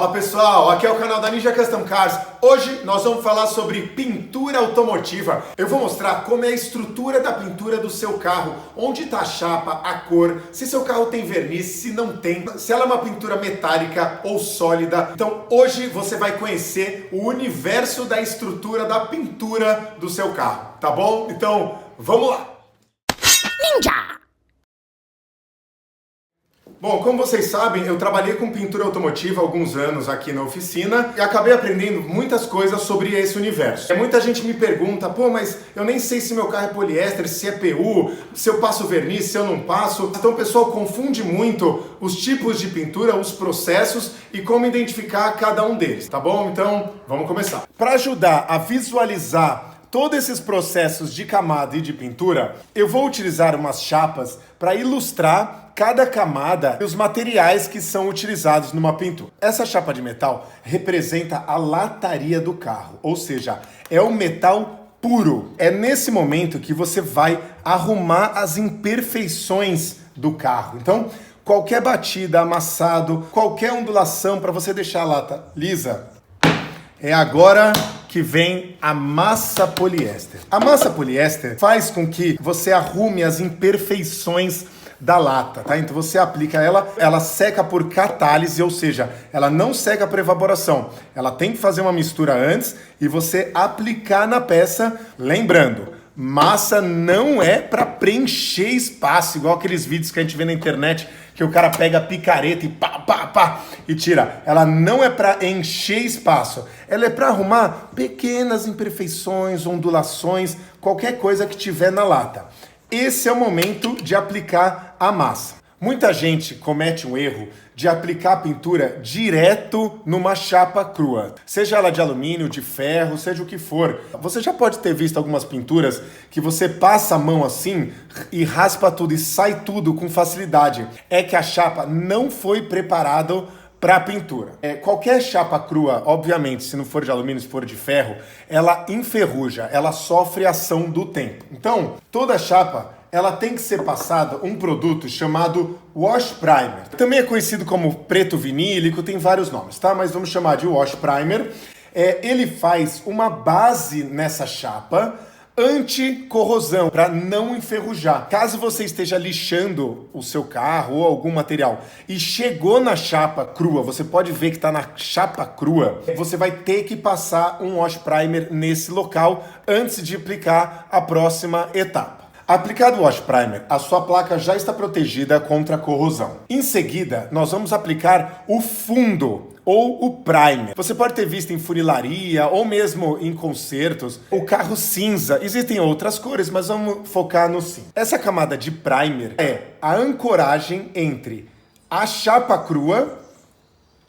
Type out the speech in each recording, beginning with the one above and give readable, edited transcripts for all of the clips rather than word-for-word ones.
Fala pessoal, aqui é o canal da Ninja Custom Cars. Hoje nós vamos falar sobre pintura automotiva. Eu vou mostrar como é a estrutura da pintura do seu carro, onde está a chapa, a cor, se seu carro tem verniz, se não tem, se ela é uma pintura metálica ou sólida. Então hoje você vai conhecer o universo da estrutura da pintura do seu carro, tá bom? Então vamos lá! Ninja! Bom, como vocês sabem, eu trabalhei com pintura automotiva há alguns anos aqui na oficina e acabei aprendendo muitas coisas sobre esse universo. Muita gente me pergunta, pô, mas eu nem sei se meu carro é poliéster, se é PU, se eu passo verniz, se eu não passo. Então o pessoal confunde muito os tipos de pintura, os processos e como identificar cada um deles, tá bom? Então, vamos começar. Para ajudar a visualizar todos esses processos de camada e de pintura, eu vou utilizar umas chapas para ilustrar cada camada e os materiais que são utilizados numa pintura. Essa chapa de metal representa a lataria do carro, ou seja, é o metal puro. É nesse momento que você vai arrumar as imperfeições do carro. Então, qualquer batida, amassado, qualquer ondulação para você deixar a lata lisa, é agora que vem a massa poliéster. A massa poliéster faz com que você arrume as imperfeições da lata, tá? Então você aplica ela seca por catálise, ou seja, ela não seca por evaporação. Ela tem que fazer uma mistura antes e você aplicar na peça, lembrando, massa não é para preencher espaço, igual aqueles vídeos que a gente vê na internet, que o cara pega a picareta e pá, e tira. Ela não é para encher espaço. Ela é para arrumar pequenas imperfeições, ondulações, qualquer coisa que tiver na lata. Esse é o momento de aplicar a massa. Muita gente comete um erro de aplicar a pintura direto numa chapa crua. Seja ela de alumínio, de ferro, seja o que for. Você já pode ter visto algumas pinturas que você passa a mão assim e raspa tudo e sai tudo com facilidade. É que a chapa não foi preparada para a pintura. Qualquer chapa crua, obviamente, se não for de alumínio, se for de ferro, ela enferruja, ela sofre a ação do tempo. Então, toda chapa ela tem que ser passada um produto chamado Wash Primer. Também é conhecido como preto vinílico, tem vários nomes, tá? Mas vamos chamar de Wash Primer. Ele faz uma base nessa chapa anti-corrosão, para não enferrujar. Caso você esteja lixando o seu carro ou algum material e chegou na chapa crua, você pode ver que está na chapa crua, você vai ter que passar um Wash Primer nesse local antes de aplicar a próxima etapa. Aplicado o Wash Primer, a sua placa já está protegida contra a corrosão. Em seguida, nós vamos aplicar o fundo ou o primer. Você pode ter visto em funilaria ou mesmo em concertos o carro cinza. Existem outras cores, mas vamos focar no cinza. Essa camada de primer é a ancoragem entre a chapa crua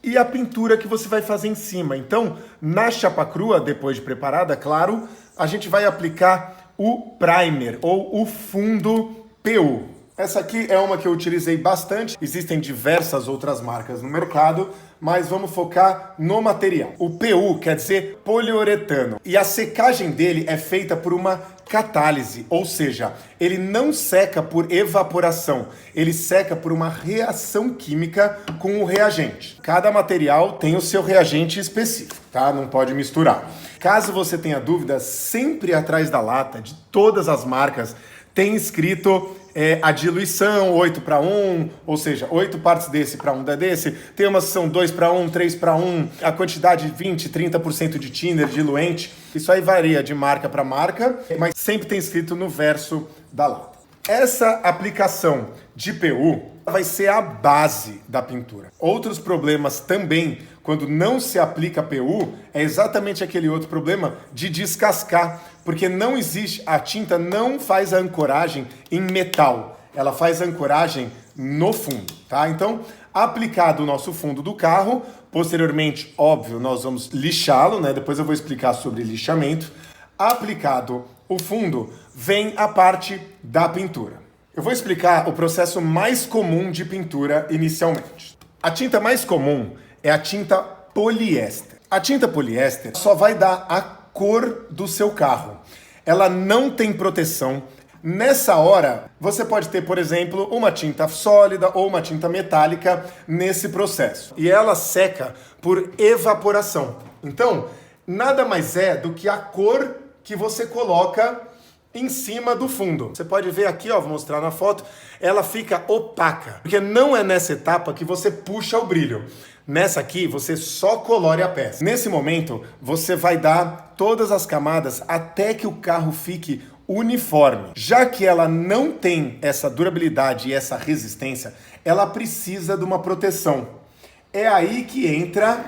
e a pintura que você vai fazer em cima. Então, na chapa crua, depois de preparada, claro, a gente vai aplicar o primer ou o fundo PU. Essa aqui é uma que eu utilizei bastante. Existem diversas outras marcas no mercado, mas vamos focar no material. O PU quer dizer poliuretano e a secagem dele é feita por uma catálise, ou seja, ele não seca por evaporação, ele seca por uma reação química com o reagente. Cada material tem o seu reagente específico, tá? Não pode misturar. Caso você tenha dúvida, sempre atrás da lata de todas as marcas tem escrito a diluição 8:1, ou seja, 8 partes desse para 1 desse. Tem umas que são 2:1, 3:1, a quantidade de 20, 30% de thinner, diluente. Isso aí varia de marca para marca, mas sempre tem escrito no verso da lata. Essa aplicação de PU vai ser a base da pintura. Outros problemas também, quando não se aplica PU, é exatamente aquele outro problema de descascar, porque não existe, a tinta não faz a ancoragem em metal, ela faz a ancoragem no fundo, tá? Então, aplicado o nosso fundo do carro, posteriormente, óbvio, nós vamos lixá-lo, né? Depois eu vou explicar sobre lixamento. Aplicado o fundo, vem a parte da pintura. Eu vou explicar o processo mais comum de pintura inicialmente. A tinta mais comum é a tinta poliéster. A tinta poliéster só vai dar a cor do seu carro. Ela não tem proteção, Nessa hora, você pode ter, por exemplo, uma tinta sólida ou uma tinta metálica nesse processo. E ela seca por evaporação. Então, nada mais é do que a cor que você coloca em cima do fundo. Você pode ver aqui, ó, vou mostrar na foto, ela fica opaca, porque não é nessa etapa que você puxa o brilho. Nessa aqui, você só colore a peça. Nesse momento, você vai dar todas as camadas até que o carro fique uniforme. Já que ela não tem essa durabilidade e essa resistência, ela precisa de uma proteção. É aí que entra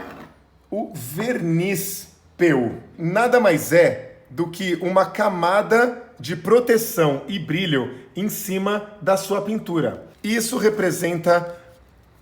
o verniz PU. Nada mais é do que uma camada de proteção e brilho em cima da sua pintura. Isso representa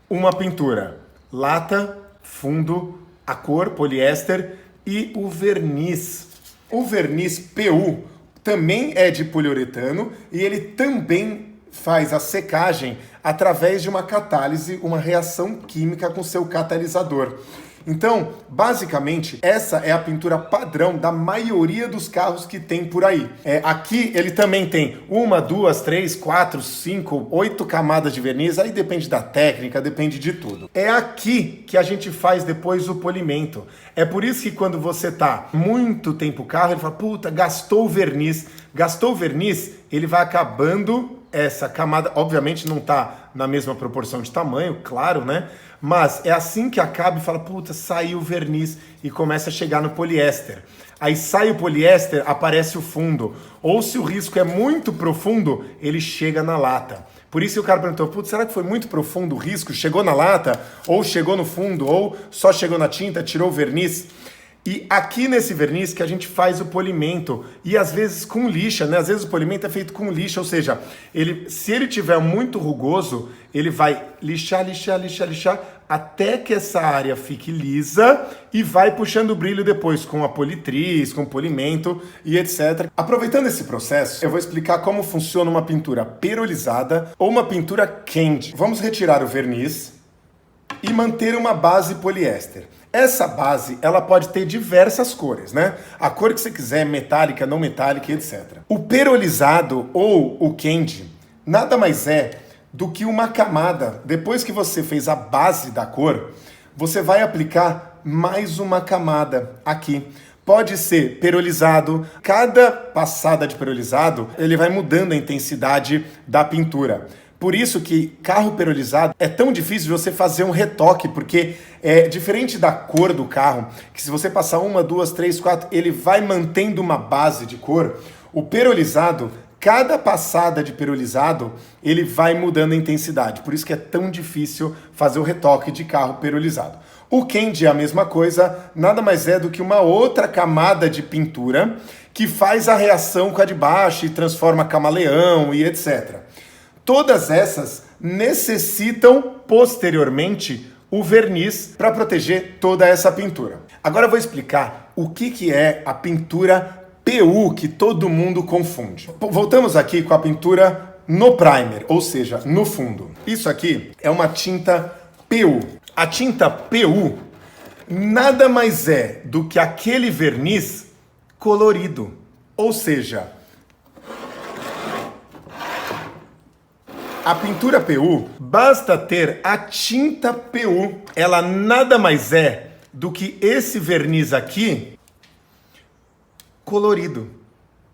uma pintura. Lata, fundo, a cor, poliéster e o verniz. O verniz PU também é de poliuretano e ele também faz a secagem através de uma catálise, uma reação química com seu catalisador. Então, basicamente, essa é a pintura padrão da maioria dos carros que tem por aí. Aqui ele também tem 1, 2, 3, 4, 5, 8 camadas de verniz, aí depende da técnica, depende de tudo. É aqui que a gente faz depois o polimento. É por isso que quando você tá muito tempo o carro, ele fala, puta, gastou o verniz. Gastou o verniz, ele vai acabando essa camada, obviamente não tá na mesma proporção de tamanho, claro, né? Mas é assim que acaba e fala, puta, saiu o verniz e começa a chegar no poliéster. Aí sai o poliéster, aparece o fundo. Ou se o risco é muito profundo, ele chega na lata. Por isso que o cara perguntou, putz, será que foi muito profundo o risco? Chegou na lata? Ou chegou no fundo? Ou só chegou na tinta, tirou o verniz? E aqui nesse verniz que a gente faz o polimento, e às vezes com lixa, né? Às vezes o polimento é feito com lixa, ou seja, se ele tiver muito rugoso, ele vai lixar, até que essa área fique lisa e vai puxando o brilho depois com a politriz, com polimento e etc. Aproveitando esse processo, eu vou explicar como funciona uma pintura perolizada ou uma pintura candy. Vamos retirar o verniz e manter uma base poliéster. Essa base, ela pode ter diversas cores, né? A cor que você quiser, metálica, não metálica, etc. O perolizado ou o candy nada mais é do que uma camada. Depois que você fez a base da cor, você vai aplicar mais uma camada aqui. Pode ser perolizado. Cada passada de perolizado, ele vai mudando a intensidade da pintura. Por isso que carro perolizado é tão difícil de você fazer um retoque, porque é diferente da cor do carro, que se você passar 1, 2, 3, 4, ele vai mantendo uma base de cor. O perolizado, cada passada de perolizado, ele vai mudando a intensidade. Por isso que é tão difícil fazer o retoque de carro perolizado. O candy é a mesma coisa, nada mais é do que uma outra camada de pintura que faz a reação com a de baixo e transforma camaleão e etc. Todas essas necessitam, posteriormente, o verniz para proteger toda essa pintura. Agora eu vou explicar o que é a pintura PU, que todo mundo confunde. Voltamos aqui com a pintura no primer, ou seja, no fundo. Isso aqui é uma tinta PU. A tinta PU nada mais é do que aquele verniz colorido, ou seja, a pintura PU, basta ter a tinta PU. Ela nada mais é do que esse verniz aqui colorido.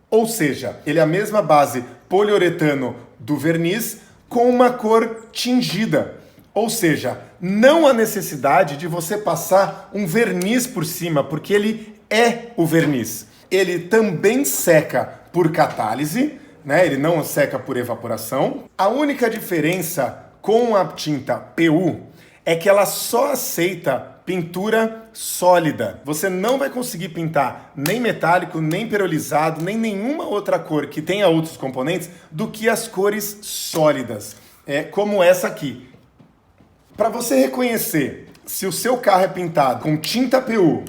Ou seja, ele é a mesma base poliuretano do verniz com uma cor tingida. Ou seja, não há necessidade de você passar um verniz por cima, porque ele é o verniz. Ele também seca por catálise, né? Ele não seca por evaporação. A única diferença com a tinta PU é que ela só aceita pintura sólida. Você não vai conseguir pintar nem metálico, nem perolizado, nem nenhuma outra cor que tenha outros componentes do que as cores sólidas, como essa aqui. Para você reconhecer se o seu carro é pintado com tinta PU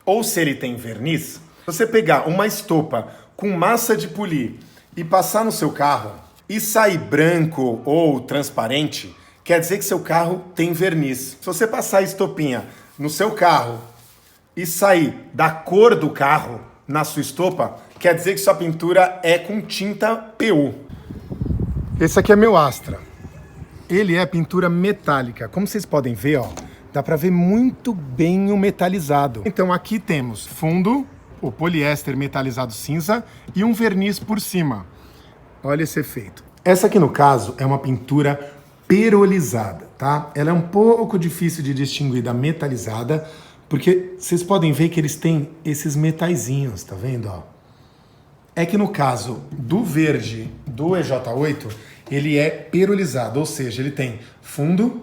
ou se ele tem verniz, você pegar uma estopa com massa de polir e passar no seu carro e sair branco ou transparente, quer dizer que seu carro tem verniz. Se você passar a estopinha no seu carro e sair da cor do carro na sua estopa, quer dizer que sua pintura é com tinta PU. Esse aqui é meu Astra. Ele é pintura metálica. Como vocês podem ver, ó, dá para ver muito bem o metalizado. Então aqui temos fundo, o poliéster metalizado cinza e um verniz por cima. Olha esse efeito. Essa aqui, no caso, é uma pintura perolizada, tá? Ela é um pouco difícil de distinguir da metalizada, porque vocês podem ver que eles têm esses metaizinhos, tá vendo, ó? É que no caso do verde do EJ8, ele é perolizado, ou seja, ele tem fundo,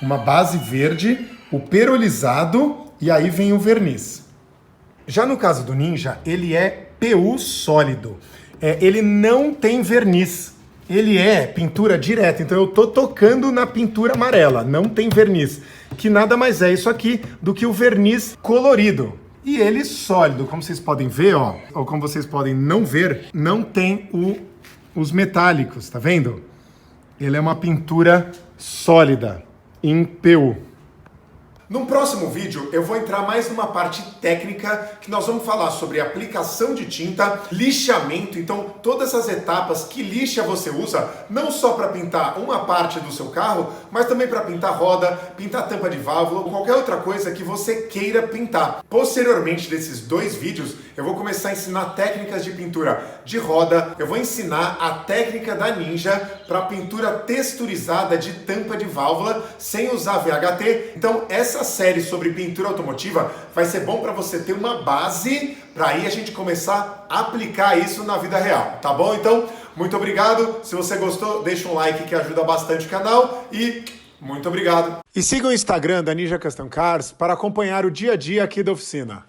uma base verde, o perolizado e aí vem o verniz. Já no caso do Ninja, ele é PU sólido. Ele não tem verniz. Ele é pintura direta, então eu tô tocando na pintura amarela, não tem verniz, que nada mais é isso aqui do que o verniz colorido. E ele sólido, como vocês podem ver, ó, ou como vocês podem não ver, não tem os metálicos, tá vendo? Ele é uma pintura sólida, em PU. No próximo vídeo, eu vou entrar mais numa parte técnica, que nós vamos falar sobre aplicação de tinta, lixamento, então todas essas etapas, que lixa você usa, não só para pintar uma parte do seu carro, mas também para pintar roda, pintar tampa de válvula, ou qualquer outra coisa que você queira pintar. Posteriormente desses 2 vídeos, eu vou começar a ensinar técnicas de pintura de roda, eu vou ensinar a técnica da Ninja para pintura texturizada de tampa de válvula, sem usar VHT. Então essa série sobre pintura automotiva vai ser bom para você ter uma base para aí a gente começar a aplicar isso na vida real, tá bom? Então, muito obrigado. Se você gostou, deixa um like que ajuda bastante o canal e muito obrigado. E siga o Instagram da Ninja Custom Cars para acompanhar o dia a dia aqui da oficina.